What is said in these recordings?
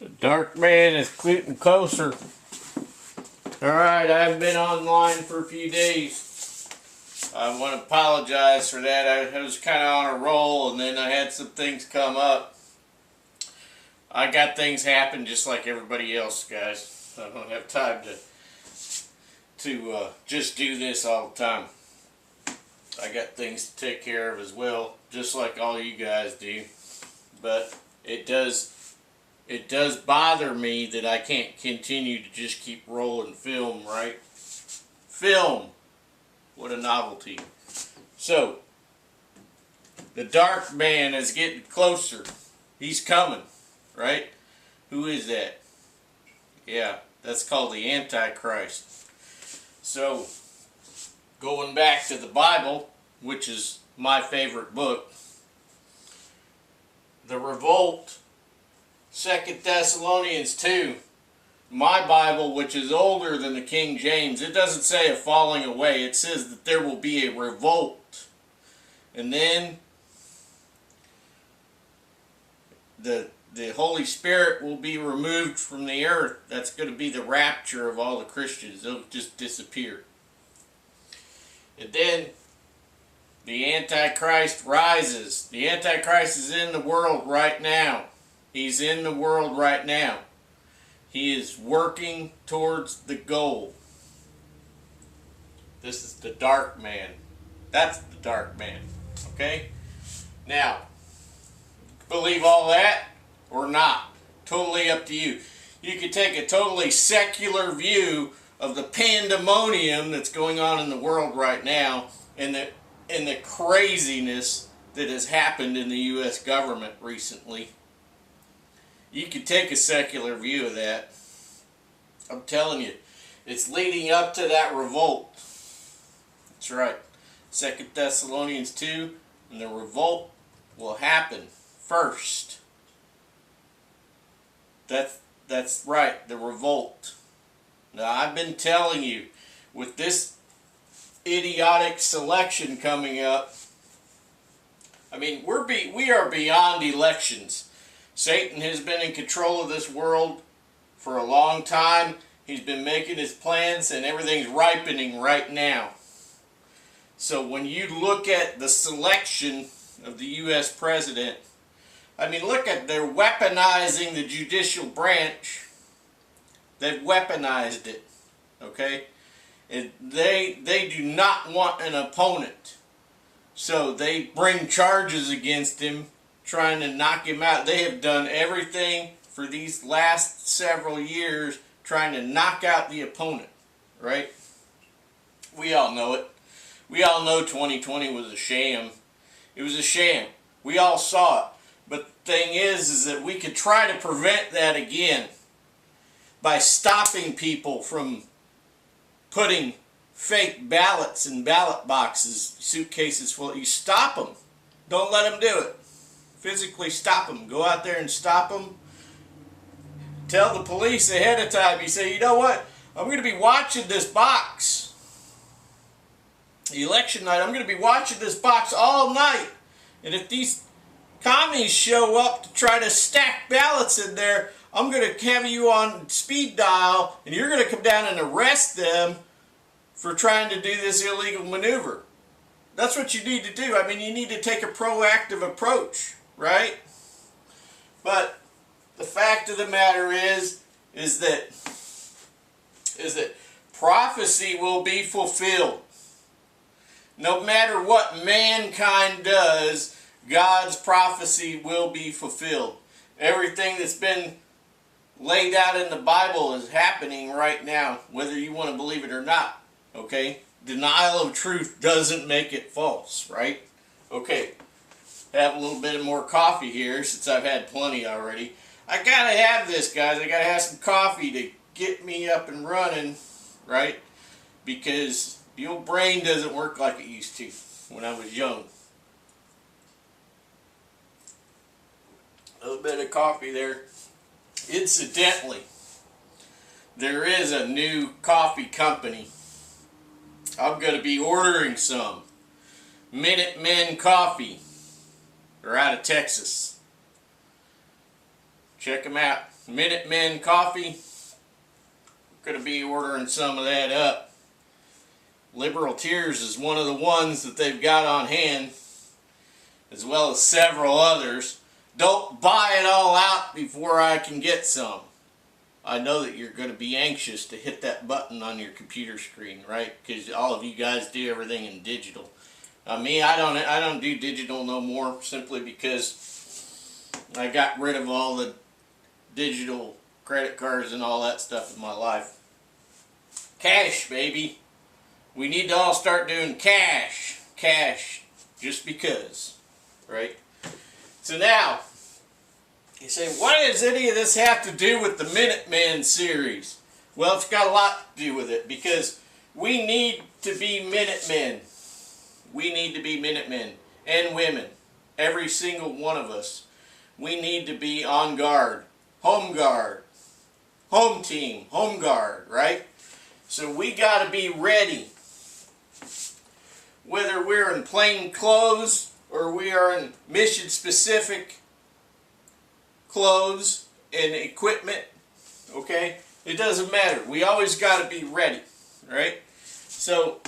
The dark man is getting closer. Alright, I've been online for a few days. I want to apologize for that. I was kind of on a roll and then I had some things come up. I got things happen just like everybody else, guys. I don't have time to just do this all the time. I got things to take care of as well, just like all you guys do. But it does bother me that I can't continue to just keep rolling film, right? Film! What a novelty. So, the dark man is getting closer. He's coming, right? Who is that? Yeah, that's called the Antichrist. So, going back to the Bible, which is my favorite book, the revolt, 2 Thessalonians 2, my Bible, which is older than the King James, it doesn't say a falling away. It says that there will be a revolt. And then the Holy Spirit will be removed from the earth. That's going to be the rapture of all the Christians. They'll just disappear. And then the Antichrist rises. The Antichrist is in the world right now. He's in the world right now. He is working towards the goal. This is the dark man. That's the dark man. Okay? Now, believe all that or not. Totally up to you. You could take a totally secular view of the pandemonium that's going on in the world right now and the craziness that has happened in the U.S. government recently. You could take a secular view of that. I'm telling you, it's leading up to that revolt. That's right. 2 Thessalonians 2, and the revolt will happen first. That's right, the revolt. Now, I've been telling you, with this idiotic selection coming up, I mean, we are beyond elections. Satan has been in control of this world for a long time. He's been making his plans and everything's ripening right now. So when you look at the selection of the U.S. president, I mean, look at, they're weaponizing the judicial branch. They've weaponized it, okay? And they do not want an opponent. So they bring charges against him, trying to knock him out. They have done everything for these last several years trying to knock out the opponent, right? We all know it. We all know 2020 was a sham. It was a sham. We all saw it. But the thing is that we could try to prevent that again by stopping people from putting fake ballots in ballot boxes, suitcases full. You stop them. Don't let them do it. Physically stop them. Go out there and stop them. Tell the police ahead of time. You say, you know what? I'm going to be watching this box. Election night, I'm going to be watching this box all night. And if these commies show up to try to stack ballots in there, I'm going to have you on speed dial and you're going to come down and arrest them for trying to do this illegal maneuver. That's what you need to do. I mean, you need to take a proactive approach, right? But the fact of the matter is that prophecy will be fulfilled. No matter what mankind does, God's prophecy will be fulfilled. Everything that's been laid out in the Bible is happening right now, whether you want to believe it or not. Okay? Denial of truth doesn't make it false, right? Okay. Have a little bit more coffee here since I've had plenty already. I gotta have this, guys. I gotta have some coffee to get me up and running, right? Because the old brain doesn't work like it used to when I was young. A little bit of coffee there. Incidentally, there is a new coffee company. I'm going to be ordering some. Minutemen Coffee. They're out of Texas. Check them out. Minutemen coffee. Going to be ordering some of that up. Liberal Tears is one of the ones that they've got on hand, as well as several others. Don't buy it all out before I can get some. I know that you're going to be anxious to hit that button on your computer screen, right? Because all of you guys do everything in digital. Me, I don't do digital no more, simply because I got rid of all the digital credit cards and all that stuff in my life. Cash, baby. We need to all start doing cash. Cash, just because, right? So now, you say, what does any of this have to do with the Minuteman series? Well, it's got a lot to do with it, because we need to be Minutemen. We need to be Minutemen and women. Every single one of us. We need to be on guard. Home guard. Home team. Home guard, right? So we got to be ready. Whether we're in plain clothes or we are in mission-specific clothes and equipment, okay? It doesn't matter. We always got to be ready, right? So,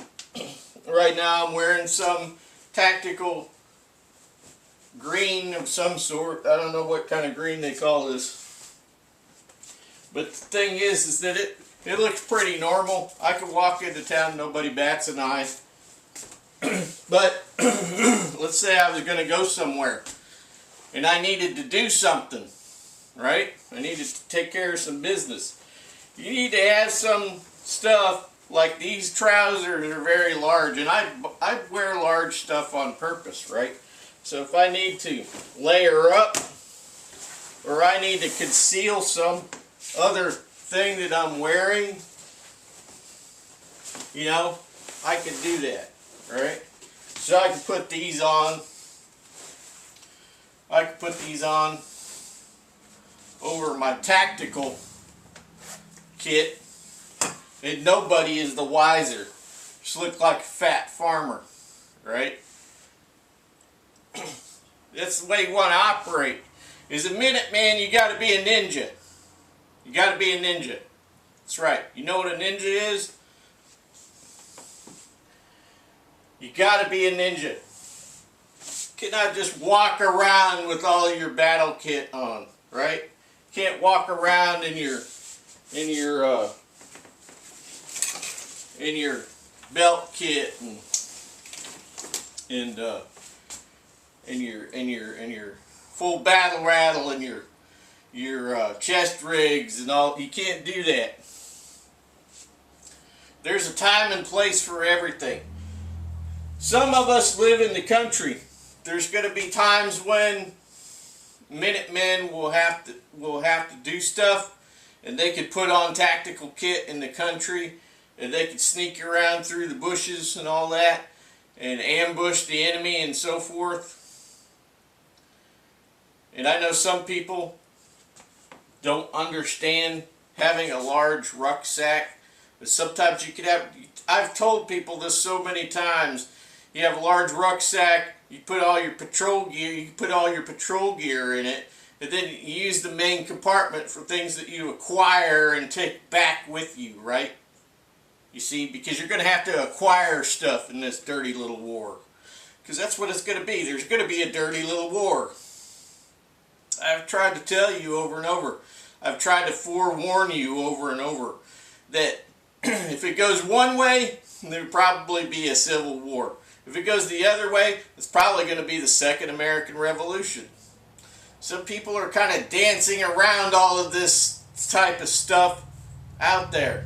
right now I'm wearing some tactical green of some sort. I don't know what kind of green they call this. But the thing is that it looks pretty normal. I could walk into town, nobody bats an eye. But let's say I was going to go somewhere and I needed to do something, right? I needed to take care of some business. You need to have some stuff, like these trousers are very large, and I wear large stuff on purpose, right? So if I need to layer up, or I need to conceal some other thing that I'm wearing, you know, I can do that, right? So I can put these on. I can put these on over my tactical kit, and nobody is the wiser. Just look like a fat farmer, right? That's the way you want to operate. As a Minuteman, you got to be a ninja. You got to be a ninja. That's right. You know what a ninja is? You got to be a ninja. You cannot just walk around with all your battle kit on, right? You can't walk around in your belt kit and your full battle rattle and your chest rigs and all. You can't do that. There's a time and place for everything. Some of us live in the country. There's going to be times when Minutemen will have to do stuff, and they could put on tactical kit in the country, and they could sneak around through the bushes and all that, and ambush the enemy and so forth. And I know some people don't understand having a large rucksack, but sometimes you could have. I've told people this so many times. You have a large rucksack, you put all your patrol gear, in it, and then you use the main compartment for things that you acquire and take back with you, right? You see, because you're going to have to acquire stuff in this dirty little war. Because that's what it's going to be. There's going to be a dirty little war. I've tried to tell you over and over. I've tried to forewarn you over and over that if it goes one way, there'll probably be a civil war. If it goes the other way, it's probably going to be the Second American Revolution. Some people are kind of dancing around all of this type of stuff out there.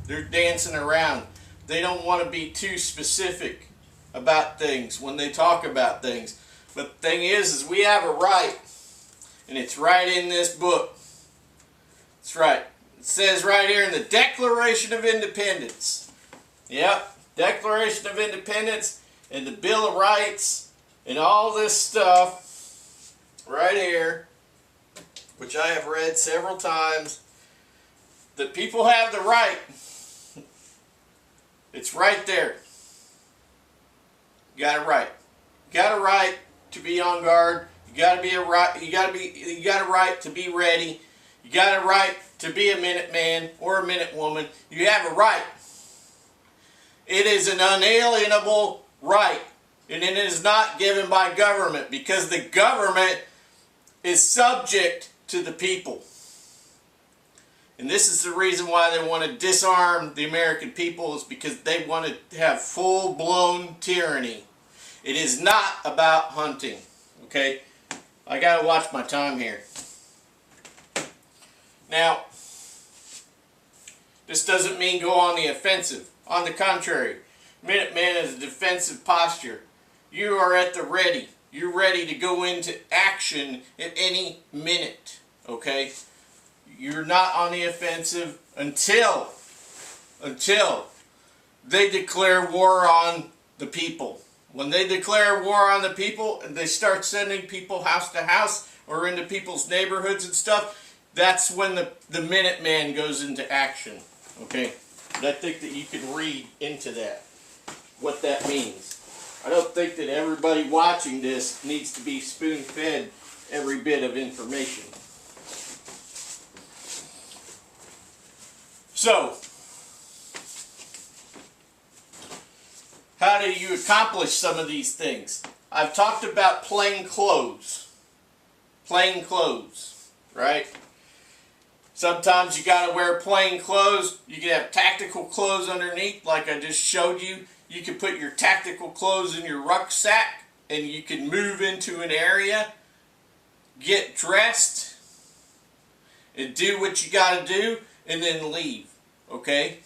They're dancing around. They don't want to be too specific about things when they talk about things. But the thing is we have a right, and it's right in this book. That's right. It says right here in the Declaration of Independence. Yep, Declaration of Independence and the Bill of Rights and all this stuff right here, which I have read several times, that people have the right. It's right there. You got a right. You got a right to be on guard. You got a right to be ready. You got a right to be a Minuteman or a Minutewoman. You have a right. It is an unalienable right. And it is not given by government, because the government is subject to the people. And this is the reason why they want to disarm the American people, is because they want to have full-blown tyranny. It is not about hunting. Okay? I gotta watch my time here. Now, this doesn't mean go on the offensive. On the contrary, Minuteman is a defensive posture. You are at the ready. You're ready to go into action at any minute. Okay? You're not on the offensive until they declare war on the people. When they declare war on the people and they start sending people house to house or into people's neighborhoods and stuff, that's when the Minuteman goes into action. Okay? But I think that you can read into that, what that means. I don't think that everybody watching this needs to be spoon-fed every bit of information. So, how do you accomplish some of these things? I've talked about plain clothes. Plain clothes, right? Sometimes you gotta wear plain clothes. You can have tactical clothes underneath, like I just showed you. You can put your tactical clothes in your rucksack and you can move into an area, get dressed, and do what you gotta do, and then leave. Okay?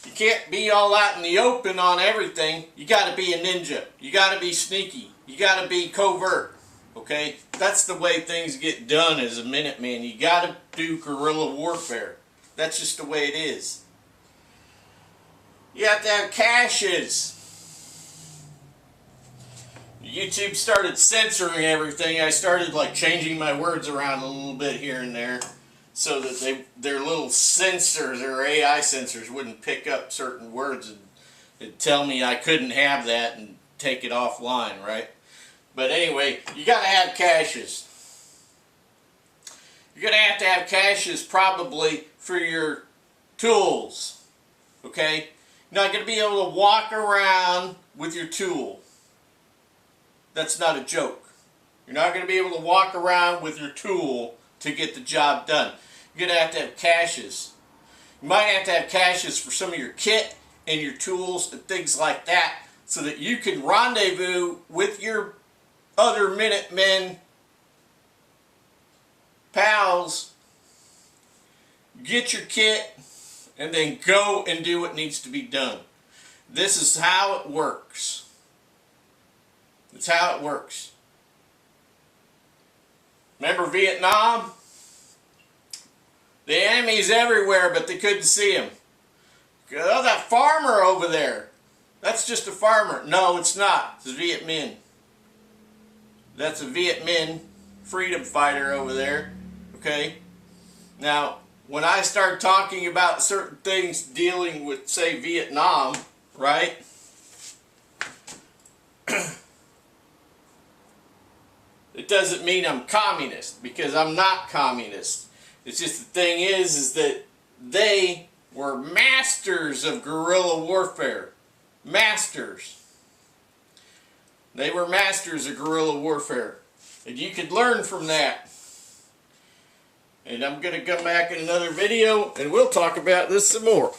You can't be all out in the open on everything. You gotta be a ninja. You gotta be sneaky. You gotta be covert. Okay? That's the way things get done as a Minuteman. You gotta do guerrilla warfare. That's just the way it is. You have to have caches. YouTube started censoring everything. I started like changing my words around a little bit here and there, so that their little sensors, their AI sensors, wouldn't pick up certain words and tell me I couldn't have that and take it offline, right? But anyway, you got to have caches. You're going to have caches probably for your tools, okay? You're not going to be able to walk around with your tool. That's not a joke. You're not going to be able to walk around with your tool to get the job done. You're going to have caches. You might have to have caches for some of your kit and your tools and things like that, so that you can rendezvous with your other Minutemen pals, get your kit, and then go and do what needs to be done. This is how it works. It's how it works. Remember Vietnam? The enemy's everywhere, but they couldn't see him. Oh, that farmer over there. That's just a farmer. No, it's not. It's a Viet Minh. That's a Viet Minh freedom fighter over there. Okay? Now, when I start talking about certain things dealing with, say, Vietnam, right? It doesn't mean I'm communist, because I'm not communist. It's just the thing is that they were masters of guerrilla warfare. Masters. They were masters of guerrilla warfare. And you could learn from that. And I'm going to come back in another video and we'll talk about this some more.